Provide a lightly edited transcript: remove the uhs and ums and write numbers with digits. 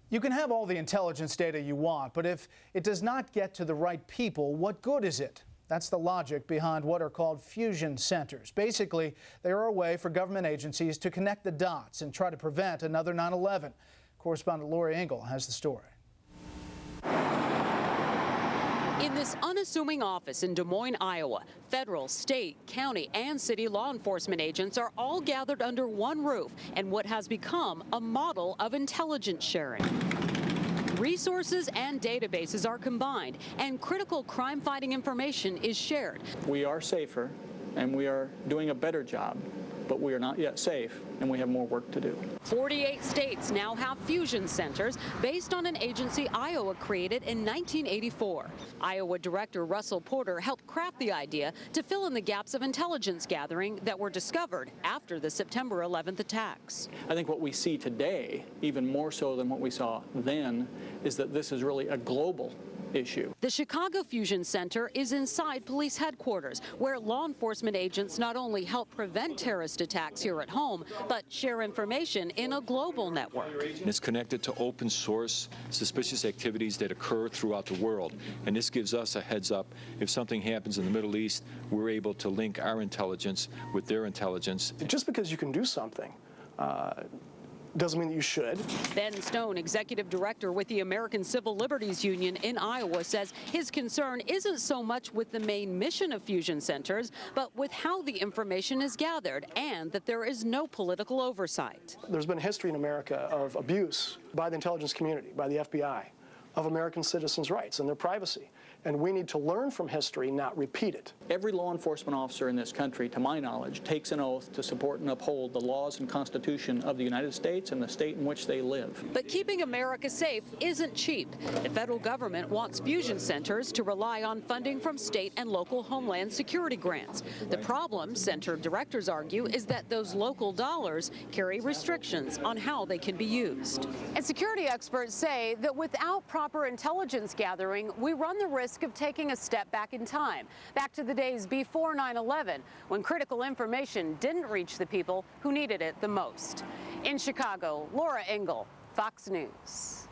You can have all the intelligence data you want, but if it does not get to the right people, what good is it? That's the logic behind what are called fusion centers. Basically, they are a way for government agencies to connect the dots and try to prevent another 9/11. Correspondent Laura Engel has the story. In this unassuming office in Des Moines, Iowa, federal, state, county, and city law enforcement agents are all gathered under one roof in what has become a model of intelligence sharing. Resources and databases are combined, and critical crime-fighting information is shared. We are safer, and we are doing a better job, but we are not yet safe, and we have more work to do. 48 states now have fusion centers based on an agency Iowa created in 1984. Iowa Director Russell Porter helped craft the idea to fill in the gaps of intelligence gathering that were discovered after the September 11th attacks. I think what we see today, even more so than what we saw then, is that this is really a global issue. The Chicago Fusion Center is inside police headquarters, where law enforcement agents not only help prevent terrorist attacks here at home, but share information in a global network. It's connected to open source suspicious activities that occur throughout the world. And this gives us a heads up. If something happens in the Middle East, we're able to link our intelligence with their intelligence. Just because you can do something doesn't mean that you should. Ben Stone, executive director with the American Civil Liberties Union in Iowa, says his concern isn't so much with the main mission of fusion centers, but with how the information is gathered and that there is no political oversight. There's been a history in America of abuse by the intelligence community, by the FBI, of American citizens' rights and their privacy. And we need to learn from history, not repeat it. Every law enforcement officer in this country, to my knowledge, takes an oath to support and uphold the laws and Constitution of the United States and the state in which they live. But keeping America safe isn't cheap. The federal government wants fusion centers to rely on funding from state and local homeland security grants. The problem, center directors argue, is that those local dollars carry restrictions on how they can be used. And security experts say that without proper intelligence gathering, we run the risk of taking a step back in time, back to the days before 9/11, when critical information didn't reach the people who needed it the most. In Chicago, Laura Engel, Fox News.